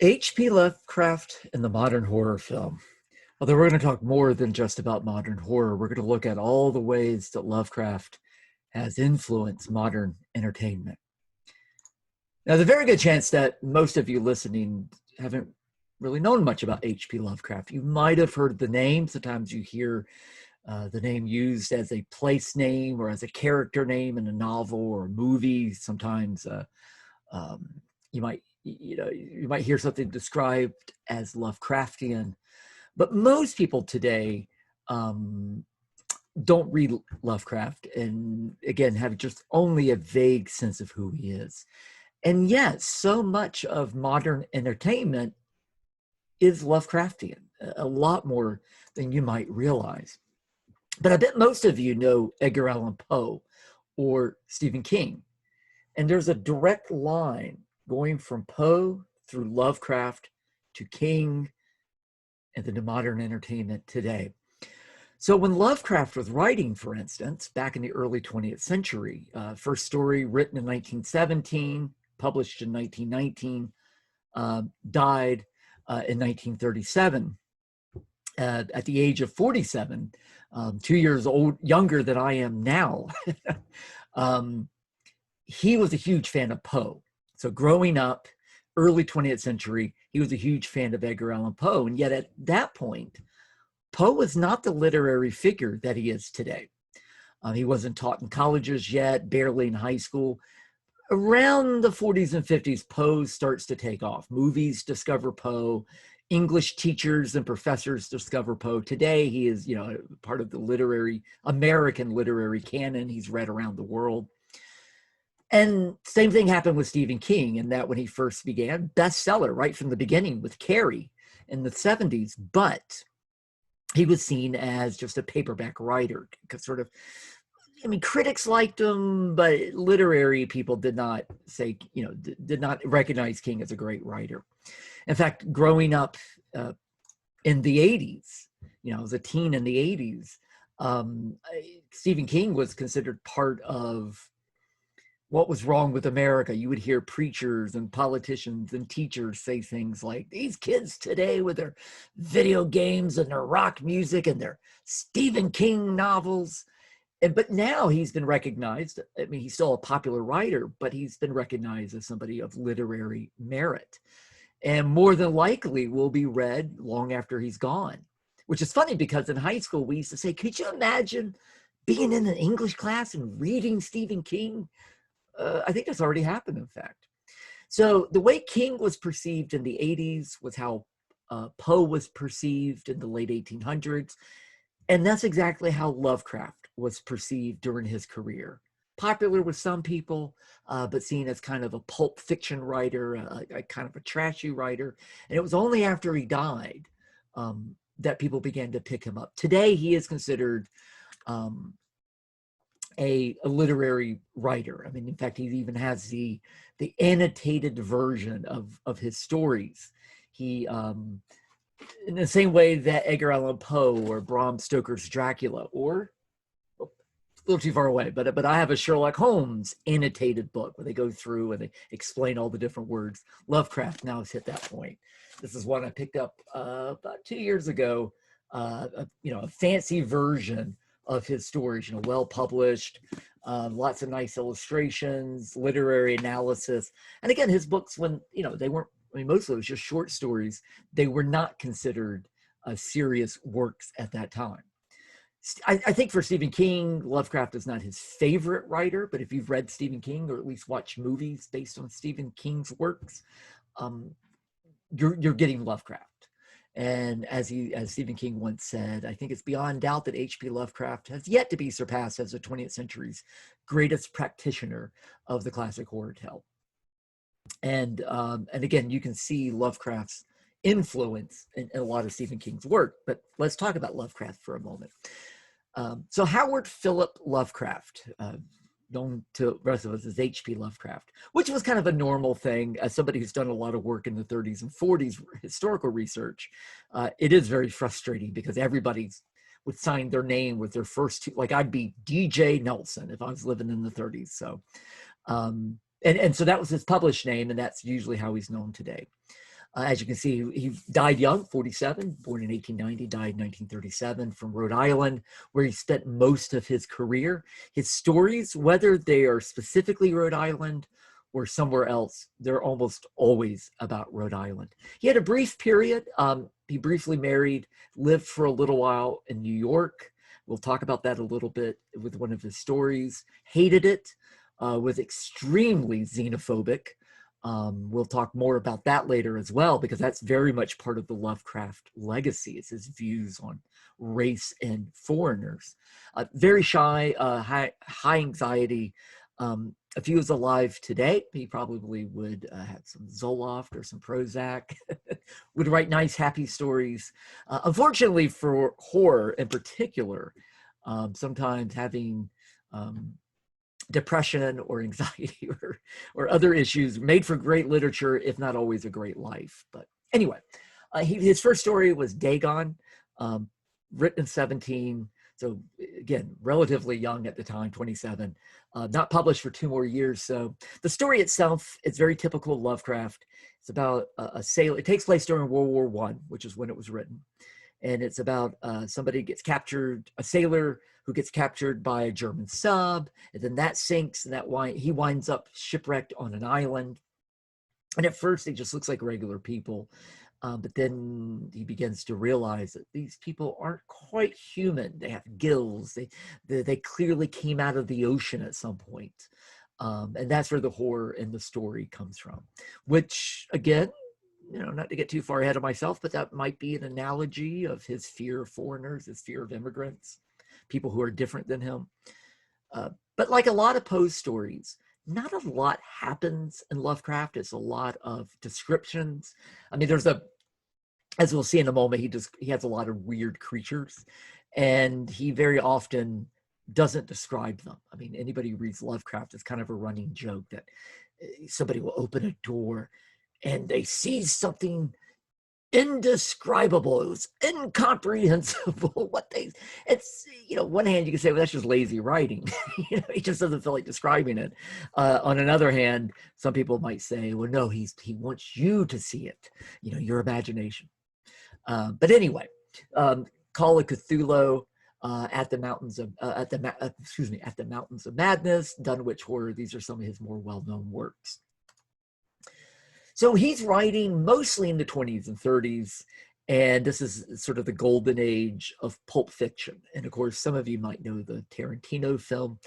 HP Lovecraft and the modern horror film. Although we're going to talk more than just about modern horror, we're going to look at all the ways that Lovecraft has influenced modern entertainment. Now, there's a very good chance that most of you listening haven't really known much about HP Lovecraft. You might have heard the name. Sometimes you hear the name used as a place name or as a character name in a novel or a movie. Sometimes you might hear something described as Lovecraftian, but most people today don't read Lovecraft and again have just only a vague sense of who he is. And yet so much of modern entertainment is Lovecraftian, a lot more than you might realize. But I bet most of you know Edgar Allan Poe or Stephen King. And there's a direct line going from Poe through Lovecraft to King and then to modern entertainment today. So when Lovecraft was writing, for instance, back in the early 20th century, first story written in 1917, published in 1919, died in 1937 at the age of 47, 2 years younger than I am now. He was a huge fan of Poe. So growing up, early 20th century, he was a huge fan of Edgar Allan Poe. And yet at that point, Poe was not the literary figure that he is today. He wasn't taught in colleges yet, barely in high school. Around the 40s and 50s, Poe starts to take off. Movies discover Poe. English teachers and professors discover Poe. Today, he is, part of the American literary canon. He's read around the world. And same thing happened with Stephen King, in that when he first began, bestseller right from the beginning with Carrie in the 70s, but he was seen as just a paperback writer. Critics liked him, but literary people did not did not recognize King as a great writer. In fact, growing up in the 80s, as a teen in the 80s, Stephen King was considered part of what was wrong with America. You would hear preachers and politicians and teachers say things like, these kids today with their video games and their rock music and their Stephen King novels. But now he's been recognized. I mean, he's still a popular writer, but he's been recognized as somebody of literary merit and more than likely will be read long after he's gone, which is funny because in high school, we used to say, could you imagine being in an English class and reading Stephen King? I think that's already happened, in fact. So the way King was perceived in the 80s was how Poe was perceived in the late 1800s. And that's exactly how Lovecraft was perceived during his career. Popular with some people, but seen as kind of a pulp fiction writer, a kind of a trashy writer. And it was only after he died that people began to pick him up. Today, he is considered a literary writer. I mean, in fact, he even has the annotated version of his stories. He, in the same way that Edgar Allan Poe or Bram Stoker's Dracula, or a little too far away, but I have a Sherlock Holmes annotated book where they go through and they explain all the different words. Lovecraft now has hit that point. This is one I picked up about 2 years ago, a fancy version of his stories, well published, lots of nice illustrations, literary analysis. And again, his books, when, they weren't, most of it was just short stories, they were not considered serious works at that time. I think for Stephen King, Lovecraft is not his favorite writer, but if you've read Stephen King or at least watched movies based on Stephen King's works, you're getting Lovecraft. And as Stephen King once said, I think it's beyond doubt that H.P. Lovecraft has yet to be surpassed as the 20th century's greatest practitioner of the classic horror tale. And again, you can see Lovecraft's influence in a lot of Stephen King's work. But let's talk about Lovecraft for a moment. So Howard Phillip Lovecraft, known to the rest of us as H.P. Lovecraft, which was kind of a normal thing. As somebody who's done a lot of work in the 30s and 40s historical research, it is very frustrating because everybody would sign their name with their first two. Like I'd be DJ Nelson if I was living in the 30s. So, and so that was his published name, and that's usually how he's known today. As you can see, he died young, 47, born in 1890, died in 1937 from Rhode Island, where he spent most of his career. His stories, whether they are specifically Rhode Island or somewhere else, they're almost always about Rhode Island. He had a brief period. He briefly married, lived for a little while in New York. We'll talk about that a little bit with one of his stories. Hated it, was extremely xenophobic. We'll talk more about that later as well, because that's very much part of the Lovecraft legacy, is his views on race and foreigners. Very shy, high anxiety. If he was alive today, he probably would have some Zoloft or some Prozac, would write nice, happy stories. Unfortunately for horror in particular, sometimes having depression or anxiety or other issues made for great literature, if not always a great life. But anyway, his first story was Dagon, written in 17. So again, relatively young at the time, 27, not published for 2 more years. So the story itself, it's very typical of Lovecraft. It's about a sailor. It takes place during World War I, which is when it was written. And it's about somebody gets captured, a sailor who gets captured by a German sub, and then that sinks, and he winds up shipwrecked on an island. And at first, he just looks like regular people. But then he begins to realize that these people aren't quite human. They have gills. They clearly came out of the ocean at some point. And that's where the horror in the story comes from, which, again, not to get too far ahead of myself, but that might be an analogy of his fear of foreigners, his fear of immigrants, people who are different than him. But like a lot of Poe's stories, not a lot happens in Lovecraft. It's a lot of descriptions. I mean, as we'll see in a moment, he has a lot of weird creatures, and he very often doesn't describe them. I mean, anybody who reads Lovecraft, it's kind of a running joke that somebody will open a door and they see something indescribable. It was incomprehensible it's, one hand you can say, well, that's just lazy writing. He just doesn't feel like describing it. On another hand, some people might say, well, no, he wants you to see it, your imagination. But anyway, Call of Cthulhu, at the Mountains of Madness, Dunwich Horror. These are some of his more well-known works. So he's writing mostly in the 20s and 30s, and this is sort of the golden age of Pulp Fiction. And of course, some of you might know the Tarantino film,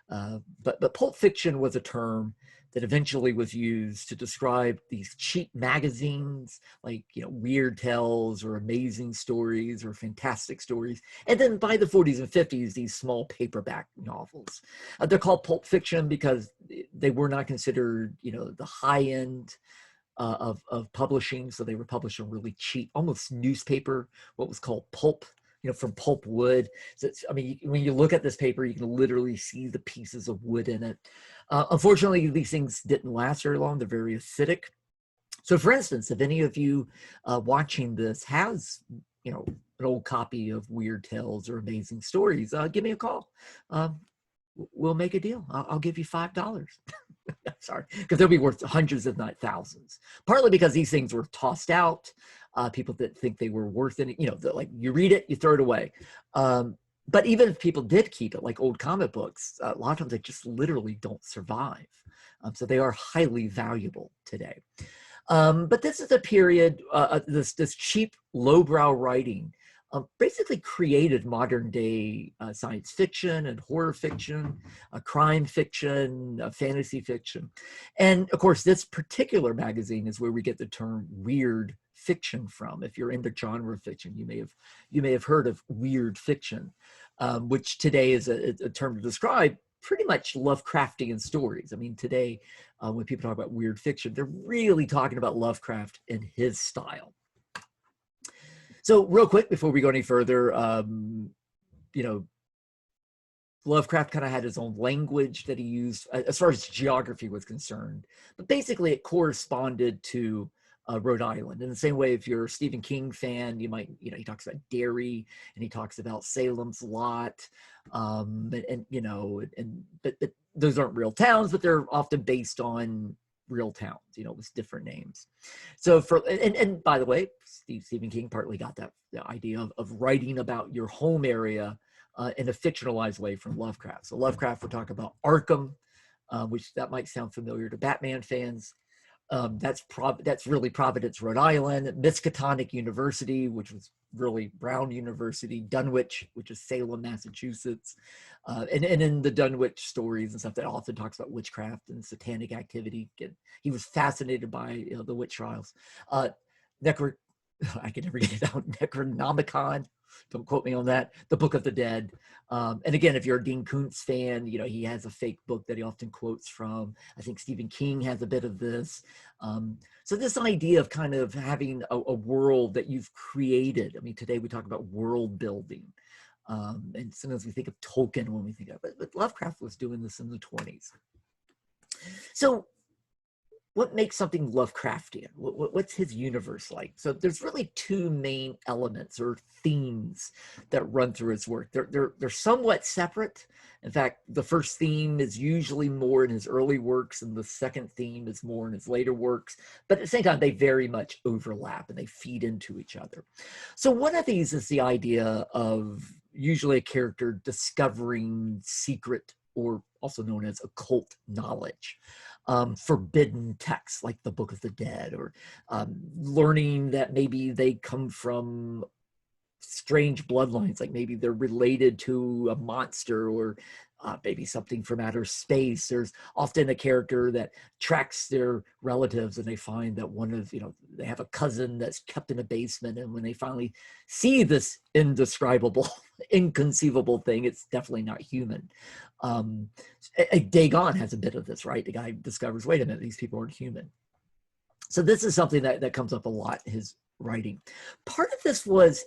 but Pulp Fiction was a term that eventually was used to describe these cheap magazines, like, Weird Tales or Amazing Stories or Fantastic Stories. And then by the 40s and 50s, these small paperback novels. They're called Pulp Fiction because they were not considered, the high end of publishing. So they were published in really cheap, almost newspaper, what was called pulp, from pulp wood. So when you look at this paper, you can literally see the pieces of wood in it. Unfortunately, these things didn't last very long. They're very acidic. So for instance, if any of you watching this has, an old copy of Weird Tales or Amazing Stories, give me a call. We'll make a deal. I'll give you $5. Sorry, because they'll be worth hundreds, if not thousands. Partly because these things were tossed out. People that think they were worth it, like you read it, you throw it away. But even if people did keep it, like old comic books, a lot of times they just literally don't survive. So they are highly valuable today. But this is a period, this cheap, lowbrow writing basically created modern day science fiction and horror fiction, crime fiction, fantasy fiction. And of course, this particular magazine is where we get the term weird fiction from. If you're into genre fiction, you may have heard of weird fiction, which today is a term to describe pretty much Lovecraftian stories. I mean, today, when people talk about weird fiction, they're really talking about Lovecraft and his style. So real quick, before we go any further, Lovecraft kind of had his own language that he used as far as geography was concerned. But basically, it corresponded to Rhode Island. In the same way, if you're a Stephen King fan, you might, he talks about Derry and he talks about Salem's Lot, but those aren't real towns, but they're often based on real towns, you know, with different names. So and by the way, Stephen King partly got that the idea of writing about your home area in a fictionalized way from Lovecraft. So Lovecraft, we're talking about Arkham, which that might sound familiar to Batman fans. That's really Providence, Rhode Island. Miskatonic University, which was really Brown University. Dunwich, which is Salem, Massachusetts. And in the Dunwich stories and stuff, that often talks about witchcraft and satanic activity. He was fascinated by the witch trials. I can never get it out. Necronomicon. Don't quote me on that. The Book of the Dead. And again, if you're a Dean Koontz fan, you know, he has a fake book that he often quotes from. I think Stephen King has a bit of this. So this idea of kind of having a world that you've created. I mean, today we talk about world building. And sometimes we think of Tolkien when we think of it, but Lovecraft was doing this in the 20s. So what makes something Lovecraftian? What's his universe like? So there's really two main elements or themes that run through his work. They're somewhat separate. In fact, the first theme is usually more in his early works, and the second theme is more in his later works. But at the same time, they very much overlap and they feed into each other. So one of these is the idea of usually a character discovering secret, or also known as occult knowledge. Forbidden texts like the Book of the Dead, or learning that maybe they come from strange bloodlines, like maybe they're related to a monster, or maybe something from outer space. There's often a character that tracks their relatives, and they find that they have a cousin that's kept in a basement, and when they finally see this indescribable, inconceivable thing, it's definitely not human. Dagon has a bit of this, right? The guy discovers, wait a minute, these people aren't human. So this is something that comes up a lot in his writing. Part of this was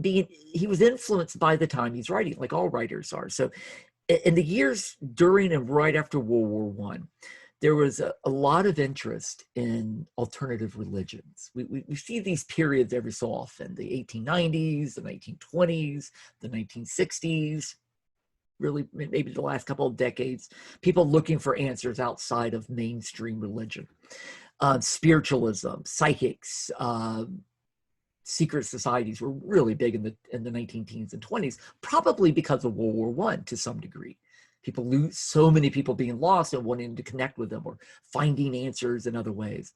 he was influenced by the time he's writing, like all writers are. So in the years during and right after World War I, there was a lot of interest in alternative religions. We see these periods every so often, the 1890s, the 1920s, the 1960s, really maybe the last couple of decades, people looking for answers outside of mainstream religion. Spiritualism, psychics, secret societies were really big in the 19 teens and 20s, probably because of World War I to some degree. So many people being lost and wanting to connect with them, or finding answers in other ways.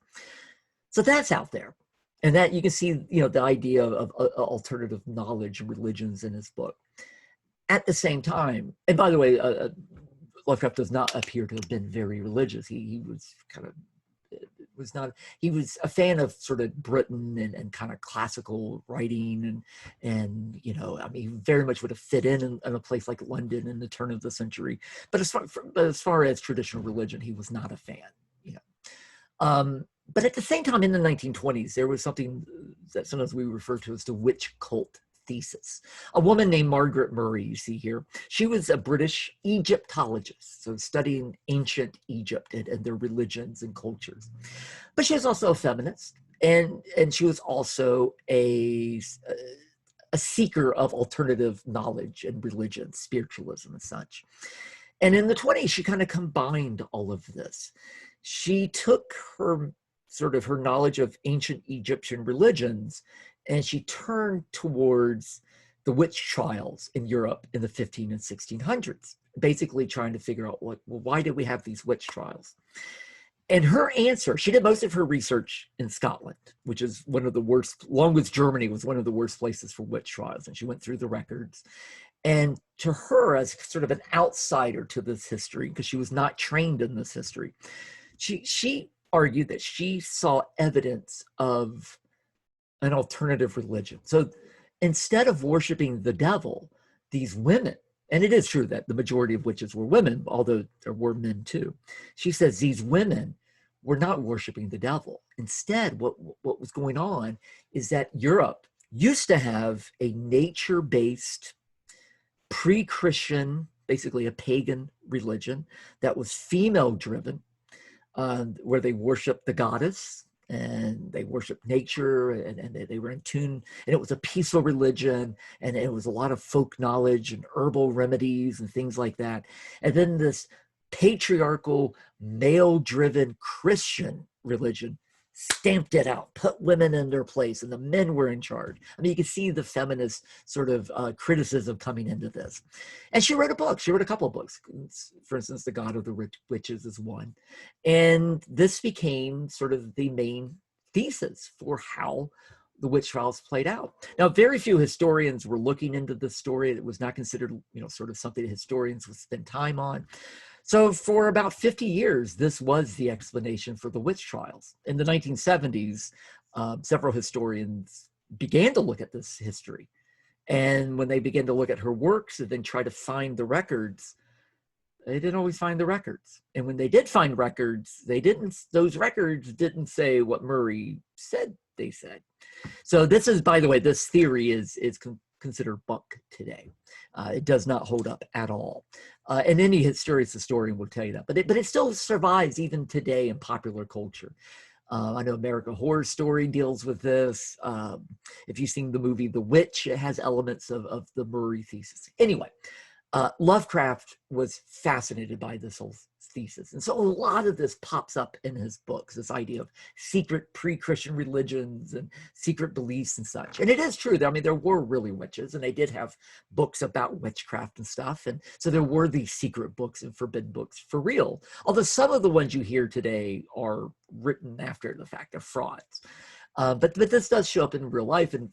So that's out there. And that you can see, the idea of alternative knowledge and religions in his book. At the same time, and by the way, Lovecraft does not appear to have been very religious. He was he was a fan of sort of Britain and kind of classical writing, and he very much would have fit in a place like London in the turn of the century. But as far as traditional religion, he was not a fan. But at the same time, in the 1920s, there was something that sometimes we refer to as the witch cult thesis. A woman named Margaret Murray, you see here, she was a British Egyptologist, so studying ancient Egypt and their religions and cultures. But she was also a feminist, and she was also a seeker of alternative knowledge and religion, spiritualism and such. And in the 20s, she kind of combined all of this. She took her knowledge of ancient Egyptian religions, and she turned towards the witch trials in Europe in the 15 and 1600s, basically trying to figure out why did we have these witch trials? And her answer, she did most of her research in Scotland, which is one of the worst, along with Germany, was one of the worst places for witch trials. And she went through the records. And to her, as sort of an outsider to this history, because she was not trained in this history, she argued that she saw evidence of an alternative religion. So instead of worshiping the devil, these women, and it is true that the majority of witches were women, although there were men too. She says these women were not worshiping the devil. Instead, what was going on is that Europe used to have a nature-based, pre-Christian, basically a pagan religion that was female-driven, where they worshiped the goddess, and they worshiped nature, and they were in tune, and it was a peaceful religion, and it was a lot of folk knowledge and herbal remedies and things like that. And then this patriarchal, male-driven Christian religion stamped it out, put women in their place, and the men were in charge. I mean, you can see the feminist sort of criticism coming into this. And she wrote a book. She wrote a couple of books. For instance, The God of the Witches is one. And this became sort of the main thesis for how the witch trials played out. Now, very few historians were looking into this story. It was not considered, sort of something that historians would spend time on. So for about 50 years, this was the explanation for the witch trials. In the 1970s, several historians began to look at this history. And when they began to look at her works and then try to find the records, they didn't always find the records. And when they did find records, those records didn't say what Murray said they said. So this is, by the way, this theory is considered bunk today. It does not hold up at all. And any historian will tell you that. But it still survives even today in popular culture. I know American Horror Story deals with this. If you've seen the movie The Witch, it has elements of the Murray thesis. Anyway, Lovecraft was fascinated by this whole thesis. And so a lot of this pops up in his books, this idea of secret pre-Christian religions and secret beliefs and such. And it is true. I mean, there were really witches, and they did have books about witchcraft and stuff. And so there were these secret books and forbidden books for real. Although some of the ones you hear today are written after the fact, they're frauds. But this does show up in real life, and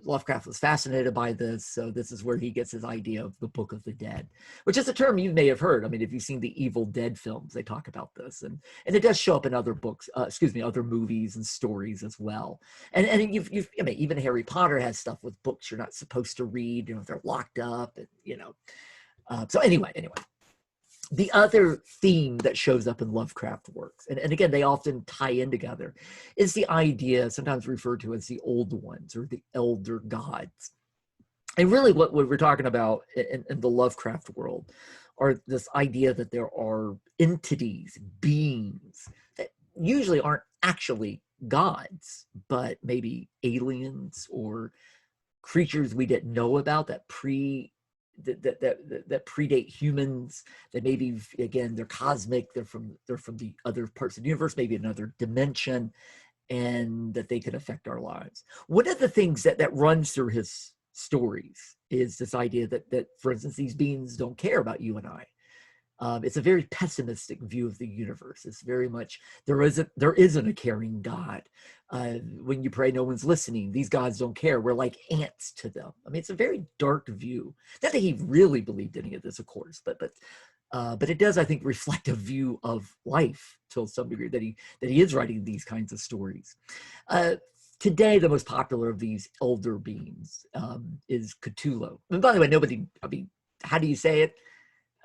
Lovecraft was fascinated by this, so this is where he gets his idea of the Book of the Dead, which is a term you may have heard. I mean, if you've seen the Evil Dead films, they talk about this, and it does show up in other books, other movies and stories as well. And I mean, even Harry Potter has stuff with books you're not supposed to read, they're locked up, and so anyway. The other theme that shows up in Lovecraft works, and again, they often tie in together, is the idea, sometimes referred to as the Old Ones or the Elder Gods. And really what we're talking about in the Lovecraft world are this idea that there are entities, beings, that usually aren't actually gods, but maybe aliens or creatures we didn't know about that predate humans, that maybe, again, they're cosmic, they're from the other parts of the universe, maybe another dimension, and that they could affect our lives. One of the things that runs through his stories is this idea that, for instance, these beings don't care about you and I. It's a very pessimistic view of the universe. It's very much, there isn't a caring God. When you pray, no one's listening. These gods don't care. We're like ants to them. I mean, it's a very dark view. Not that he really believed any of this, of course, but it does, I think, reflect a view of life to some degree, that he is writing these kinds of stories. Today, the most popular of these elder beings is Cthulhu. And by the way, how do you say it?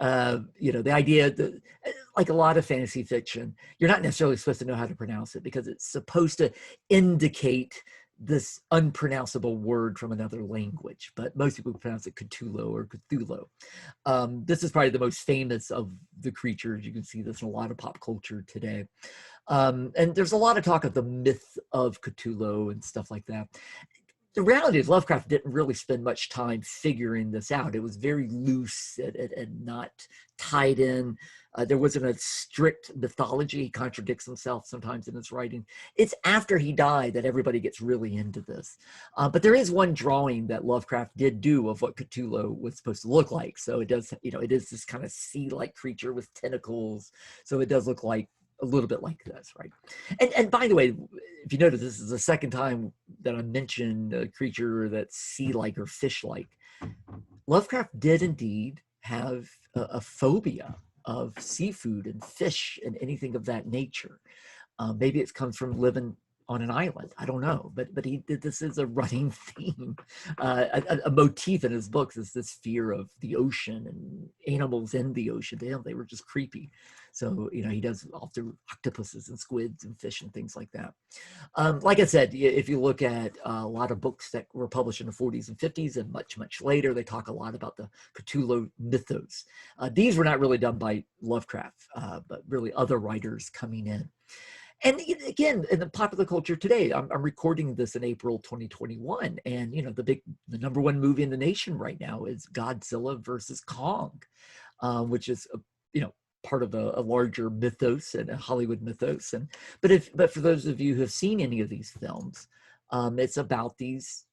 The idea that, like a lot of fantasy fiction, you're not necessarily supposed to know how to pronounce it because it's supposed to indicate this unpronounceable word from another language, but most people pronounce it Cthulhu or Cthulhu. This is probably the most famous of the creatures. You can see this in a lot of pop culture today. And there's a lot of talk of the myth of Cthulhu and stuff like that. The reality is Lovecraft didn't really spend much time figuring this out. It was very loose and not tied in. There wasn't a strict mythology. He contradicts himself sometimes in his writing. It's after he died that everybody gets really into this. But there is one drawing that Lovecraft did do of what Cthulhu was supposed to look like. So it does, it is this kind of sea-like creature with tentacles. So it does look like a little bit like this, right? And by the way, if you notice, this is the second time that I mentioned a creature that's sea-like or fish-like. Lovecraft did indeed have a phobia of seafood and fish and anything of that nature. Maybe it comes from living on an island. I don't know, but this is a running theme. A motif in his books is this fear of the ocean and animals in the ocean. To him, they were just creepy. So, he does often octopuses and squids and fish and things like that. Like I said, if you look at a lot of books that were published in the 40s and 50s and much, much later, they talk a lot about the Cthulhu mythos. These were not really done by Lovecraft, but really other writers coming in. And again, in the popular culture today, I'm recording this in April 2021, and the number one movie in the nation right now is Godzilla versus Kong, which is part of a larger mythos and a Hollywood mythos. But for those of you who have seen any of these films, it's about these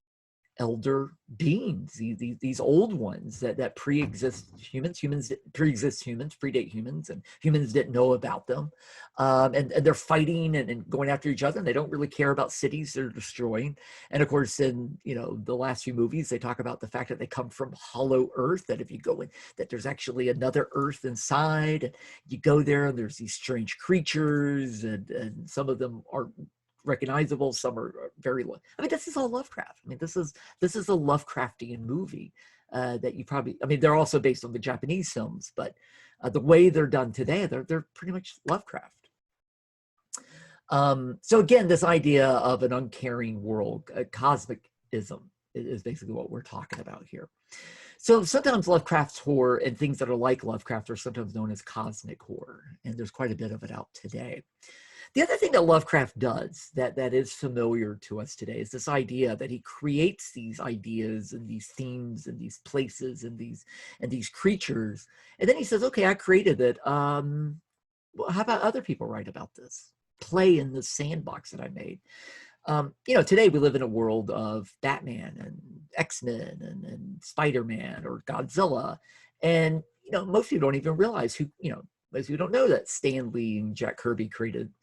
elder beings, these old ones that pre-exist humans. Humans pre-exist humans, predate humans, and humans didn't know about them. And they're fighting and going after each other, and they don't really care about cities they're destroying. And of course, in the last few movies, they talk about the fact that they come from hollow earth, that if you go in, that there's actually another earth inside. And you go there and there's these strange creatures, and some of them are recognizable, some are very low. I mean, this is all Lovecraft. I mean, this is a Lovecraftian movie that you probably, I mean, they're also based on the Japanese films, but the way they're done today, they're pretty much Lovecraft. So again, this idea of an uncaring world, cosmicism is basically what we're talking about here. So sometimes Lovecraft's horror and things that are like Lovecraft are sometimes known as cosmic horror, and there's quite a bit of it out today. The other thing that Lovecraft does that is familiar to us today is this idea that he creates these ideas and these themes and these places and these creatures, and then he says, "Okay, I created it. Well, how about other people write about this? Play in the sandbox that I made." Today we live in a world of Batman and X-Men and Spider-Man or Godzilla, and most people don't even realize most people don't know that Stan Lee and Jack Kirby created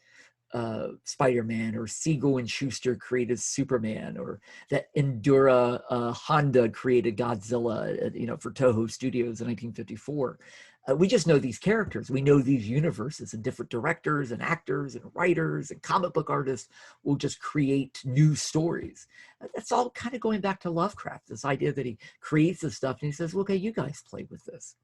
Spider-Man, or Siegel and Schuster created Superman, or that Endura Honda created Godzilla, for Toho Studios in 1954. We just know these characters. We know these universes, and different directors and actors and writers and comic book artists will just create new stories. That's all kind of going back to Lovecraft, this idea that he creates this stuff and he says, well, okay, you guys play with this.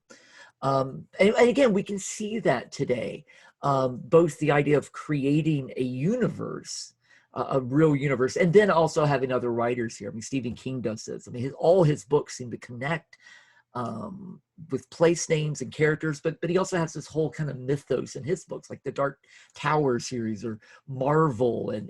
And again, we can see that today, both the idea of creating a universe, a real universe, and then also having other writers here. I mean, Stephen King does this. I mean, all his books seem to connect with place names and characters, but he also has this whole kind of mythos in his books, like the Dark Tower series or Marvel, and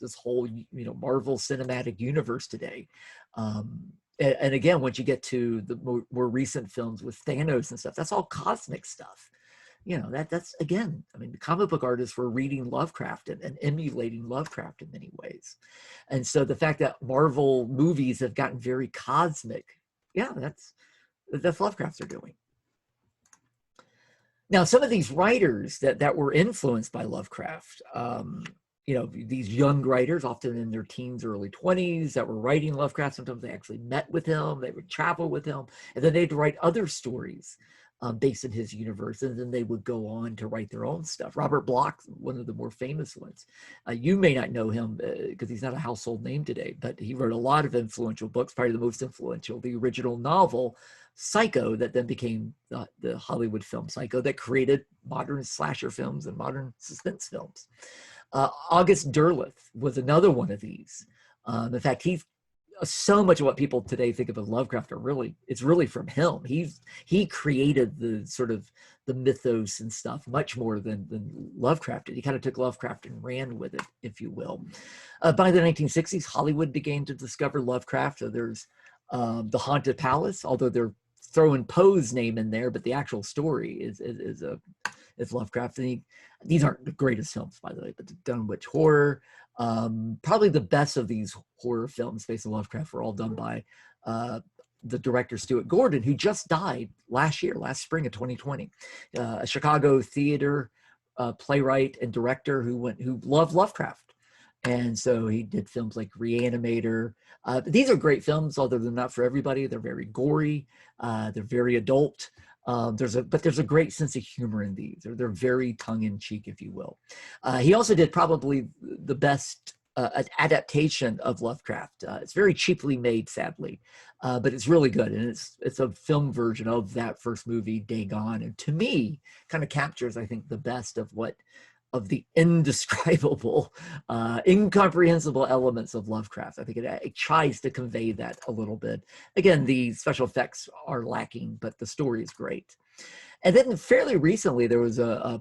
this whole Marvel Cinematic Universe today. And again, once you get to the more recent films with Thanos and stuff, that's all cosmic stuff. That's again, I mean, the comic book artists were reading Lovecraft and emulating Lovecraft in many ways. And so the fact that Marvel movies have gotten very cosmic, yeah, that's Lovecraft are doing. Now, some of these writers that were influenced by Lovecraft, these young writers, often in their teens, early 20s, that were writing Lovecraft, sometimes they actually met with him, they would travel with him, and then they'd write other stories based in his universe, and then they would go on to write their own stuff. Robert Bloch, one of the more famous ones. You may not know him because he's not a household name today, but he wrote a lot of influential books, probably the most influential, the original novel, Psycho, that then became the Hollywood film Psycho, that created modern slasher films and modern suspense films. August Derleth was another one of these. In fact, he's so much of what people today think of as Lovecraft it's really from him. He created the sort of the mythos and stuff much more than Lovecraft did. He kind of took Lovecraft and ran with it, if you will. By the 1960s, Hollywood began to discover Lovecraft. So there's The Haunted Palace, although they're throwing Poe's name in there, but the actual story is Lovecraft. And these aren't the greatest films, by the way, but the Dunwich Horror, probably the best of these horror films based on Lovecraft were all done by the director Stuart Gordon, who just died last spring of 2020. A Chicago theater playwright and director who loved Lovecraft. And so he did films like Reanimator. These are great films, although they're not for everybody. They're very gory. They're very adult. But there's a great sense of humor in these. They're very tongue-in-cheek, if you will. He also did probably the best adaptation of Lovecraft. It's very cheaply made, sadly, but it's really good. And it's a film version of that first movie, Dagon. And to me, kind of captures, I think, the best of the indescribable, incomprehensible elements of Lovecraft. I think it tries to convey that a little bit. Again, the special effects are lacking, but the story is great. And then fairly recently, there was a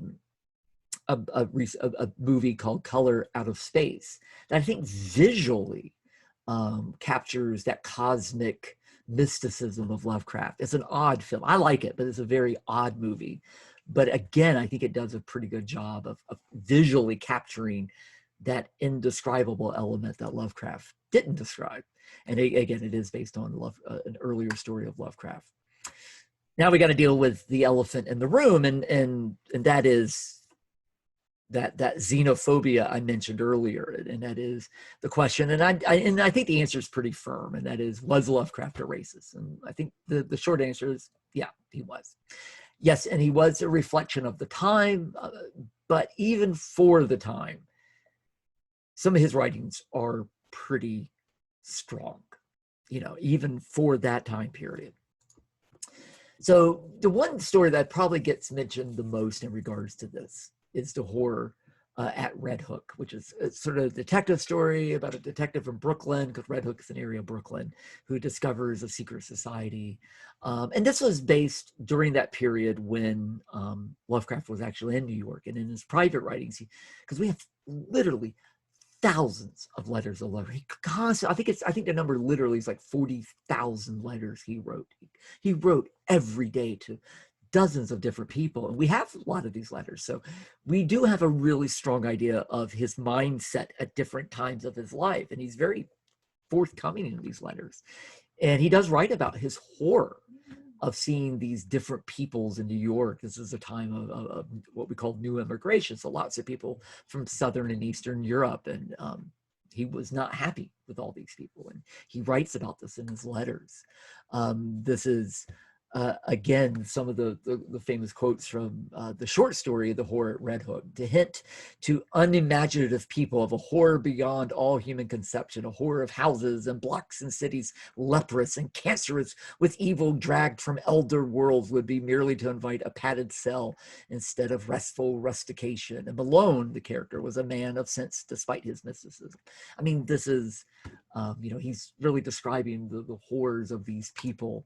movie called Color Out of Space that I think visually captures that cosmic mysticism of Lovecraft. It's an odd film. I like it, but it's a very odd movie. But again, I think it does a pretty good job of visually capturing that indescribable element that Lovecraft didn't describe. And again, it is based on an earlier story of Lovecraft. Now we got to deal with the elephant in the room, and that is that xenophobia I mentioned earlier, and that is the question. And I think the answer is pretty firm, and that is, was Lovecraft a racist? And I think the short answer is, yeah, he was. Yes, and he was a reflection of the time, but even for the time, some of his writings are pretty strong, even for that time period. So the one story that probably gets mentioned the most in regards to this is the horror at Red Hook, which is sort of a detective story about a detective from Brooklyn, because Red Hook is an area of Brooklyn, who discovers a secret society. And this was based during that period when Lovecraft was actually in New York. And in his private writings, because we have literally thousands of letters of love. He constantly, I think the number literally is like 40,000 letters he wrote. He wrote every day to dozens of different people. And we have a lot of these letters. So we do have a really strong idea of his mindset at different times of his life. And he's very forthcoming in these letters. And he does write about his horror of seeing these different peoples in New York. This is a time of what we call new immigration. So lots of people from Southern and Eastern Europe. And he was not happy with all these people. And he writes about this in his letters. This is, again, some of the famous quotes from the short story, The Horror at Red Hook, to hint to unimaginative people of a horror beyond all human conception, a horror of houses and blocks and cities, leprous and cancerous with evil dragged from elder worlds, would be merely to invite a padded cell instead of restful rustication. And Malone, the character, was a man of sense despite his mysticism. I mean, this is, he's really describing the horrors of these people.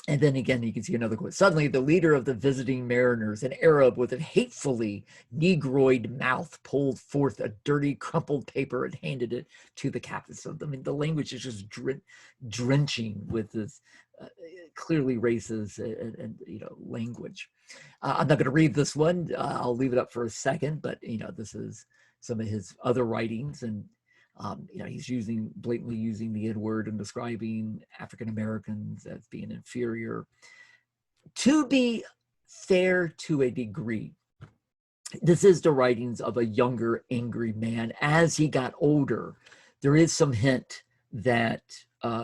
And then again, you can see another quote. Suddenly, the leader of the visiting mariners, an Arab with a hatefully negroid mouth, pulled forth a dirty, crumpled paper and handed it to the captain. So, I mean, the language is just drenching with this clearly racist and language. I'm not going to read this one. I'll leave it up for a second. But this is some of his other writings, and he's blatantly using the N-word and describing African Americans as being inferior. To be fair to a degree, this is the writings of a younger, angry man. As he got older, there is some hint that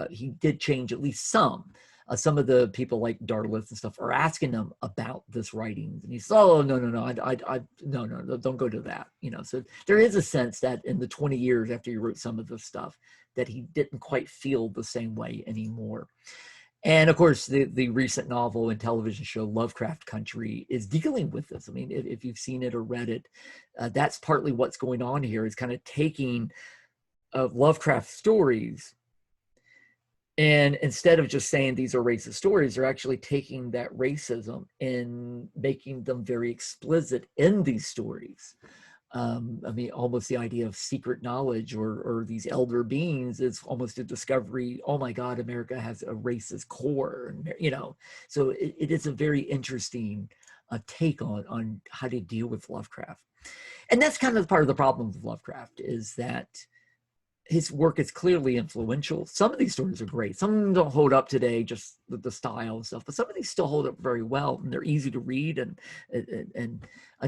he did change at least some. Some of the people like Darlith and stuff are asking him about this writing, and he says, "Oh, no, don't go to that." So there is a sense that in the 20 years after he wrote some of the stuff, that he didn't quite feel the same way anymore. And of course, the recent novel and television show Lovecraft Country is dealing with this. I mean, if you've seen it or read it, that's partly what's going on here. Is kind of taking Lovecraft stories, and instead of just saying these are racist stories, they're actually taking that racism and making them very explicit in these stories. I mean, almost the idea of secret knowledge or these elder beings is almost a discovery. Oh my God, America has a racist core, and so it is a very interesting take on how to deal with Lovecraft. And that's kind of part of the problem with Lovecraft, is that his work is clearly influential. Some of these stories are great. Some of them don't hold up today, just the style and stuff, but some of these still hold up very well, and they're easy to read, and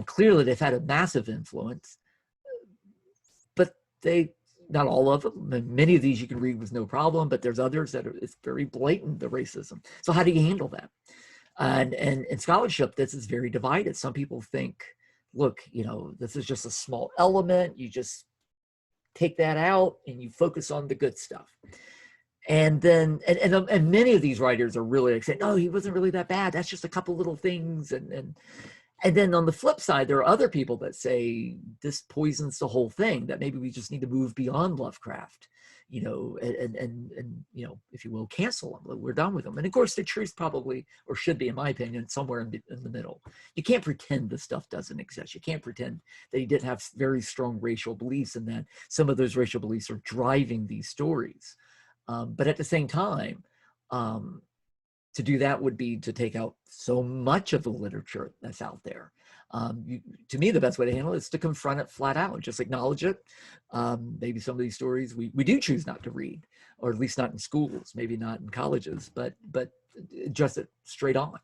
clearly they've had a massive influence. But not all of them. Many of these you can read with no problem, but there's others that it's very blatant, the racism. So how do you handle that? And in scholarship, this is very divided. Some people think, look, this is just a small element. You just take that out and you focus on the good stuff. And then, and many of these writers are really like saying, no, he wasn't really that bad. That's just a couple little things. And then on the flip side, there are other people that say this poisons the whole thing, that maybe we just need to move beyond Lovecraft, and if you will, cancel him. We're done with him. And of course, the truth probably, or should be, in my opinion, somewhere in the middle. You can't pretend this stuff doesn't exist. You can't pretend that he didn't have very strong racial beliefs, and that some of those racial beliefs are driving these stories. But at the same time, to to do that would be to take out so much of the literature that's out there. To me, the best way to handle it is to confront it flat out, just acknowledge it. Maybe some of these stories we do choose not to read, or at least not in schools, maybe not in colleges, but just it straight on.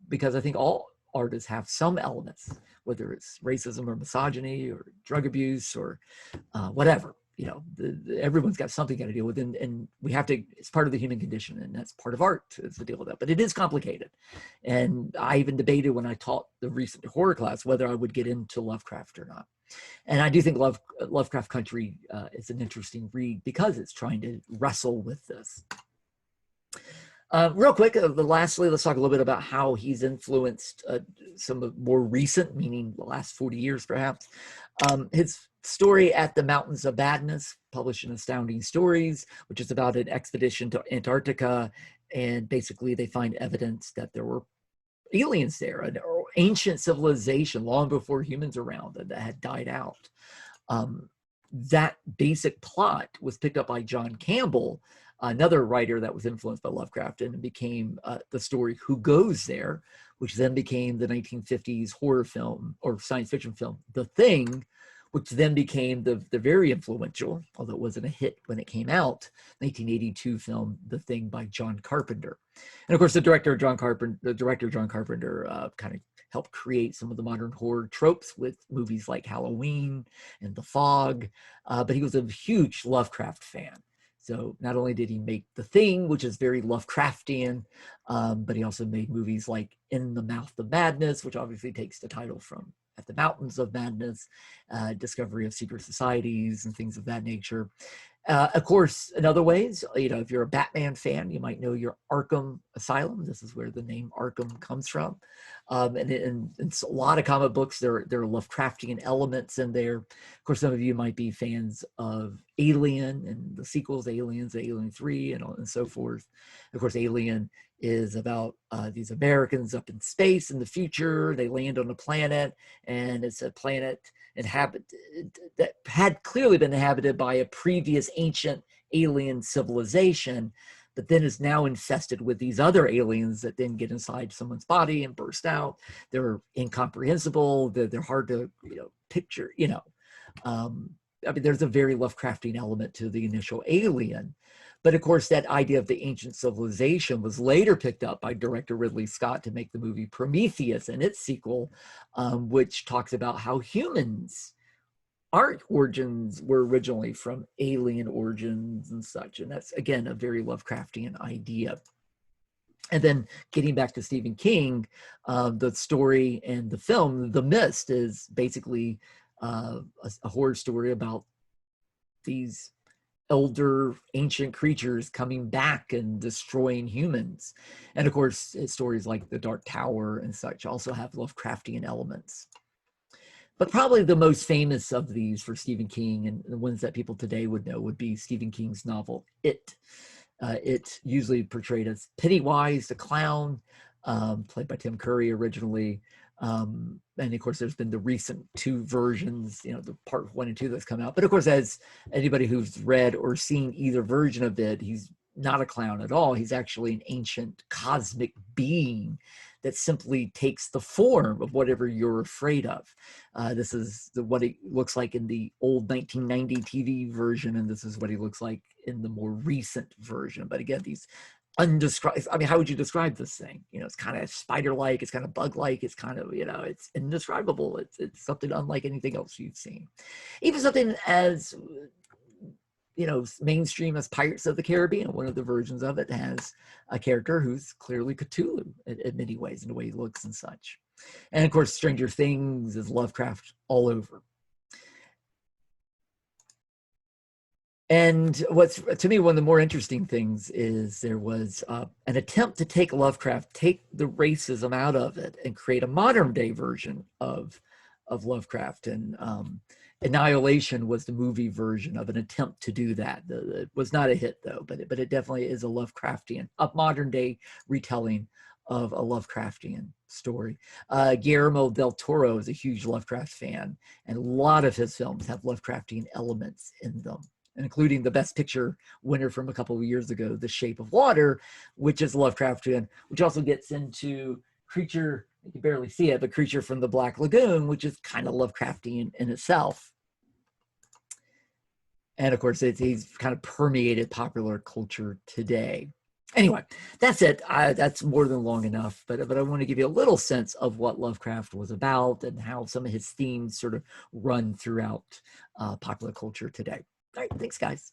Because I think all artists have some elements, whether it's racism or misogyny or drug abuse or whatever. You know, everyone's got something got to deal with, and we have to. It's part of the human condition, and that's part of art is to deal with that. But it is complicated, and I even debated when I taught the recent horror class whether I would get into Lovecraft or not. And I do think Lovecraft Country is an interesting read because it's trying to wrestle with this. Real quick, lastly, let's talk a little bit about how he's influenced some of more recent, meaning the last 40 years perhaps. His story At the Mountains of Madness, published in Astounding Stories, which is about an expedition to Antarctica, and basically they find evidence that there were aliens there, an ancient civilization long before humans around that had died out. That basic plot was picked up by John Campbell, another writer that was influenced by Lovecraft, and it became the story Who Goes There, which then became the 1950s horror film or science fiction film, The Thing, which then became the very influential, although it wasn't a hit when it came out, 1982 film, The Thing by John Carpenter. And of course, the director John Carpenter kind of helped create some of the modern horror tropes with movies like Halloween and The Fog, but he was a huge Lovecraft fan. So not only did he make The Thing, which is very Lovecraftian, but he also made movies like In the Mouth of Madness, which obviously takes the title from At the Mountains of Madness, discovery of secret societies and things of that nature. Of course, in other ways, you know, if you're a Batman fan, you might know your Arkham Asylum. This is where the name Arkham comes from. And in a lot of comic books, there are Lovecraftian elements in there. Of course, some of you might be fans of Alien and the sequels, Aliens, Alien 3, and so forth. Of course, Alien is about these Americans up in space in the future. They land on a planet, and it's a planet that had clearly been inhabited by a previous ancient alien civilization, but then is now infested with these other aliens that then get inside someone's body and burst out. They're incomprehensible. They're hard to picture. I mean, there's a very Lovecraftian element to the initial Alien. But of course, that idea of the ancient civilization was later picked up by director Ridley Scott to make the movie Prometheus and its sequel, which talks about how humans, our origins were originally from alien origins and such. And that's, again, a very Lovecraftian idea. And then getting back to Stephen King, the story and the film, The Mist, is basically a horror story about these elder ancient creatures coming back and destroying humans. And of course, stories like The Dark Tower and such also have Lovecraftian elements. But probably the most famous of these for Stephen King, and the ones that people today would know, would be Stephen King's novel, It. It usually portrayed as Pennywise the clown, played by Tim Curry originally. And of course, there's been the recent two versions, the part 1 and 2 that's come out. But of course, as anybody who's read or seen either version of it, he's not a clown at all. He's actually an ancient cosmic being that simply takes the form of whatever you're afraid of. This is what he looks like in the old 1990 TV version, and this is what he looks like in the more recent version. But again, these undescribed, I mean, how would you describe this thing? It's kind of spider-like, it's kind of bug-like, it's kind of, it's indescribable. It's something unlike anything else you've seen. Even something as, mainstream as Pirates of the Caribbean. One of the versions of it has a character who's clearly Cthulhu in many ways, in the way he looks and such. And of course, Stranger Things is Lovecraft all over. And what's, to me, one of the more interesting things is there was an attempt to take Lovecraft, take the racism out of it, and create a modern day version of Lovecraft. And Annihilation was the movie version of an attempt to do that. It was not a hit, though, but it definitely is a Lovecraftian, a modern day retelling of a Lovecraftian story. Guillermo del Toro is a huge Lovecraft fan, and a lot of his films have Lovecraftian elements in them. including the Best Picture winner from a couple of years ago, The Shape of Water, which is Lovecraftian, which also gets into Creature, you can barely see it, but Creature from the Black Lagoon, which is kind of Lovecraftian in itself. And of course, he's kind of permeated popular culture today. Anyway, that's it. That's more than long enough, but I want to give you a little sense of what Lovecraft was about and how some of his themes sort of run throughout popular culture today. All right, thanks, guys.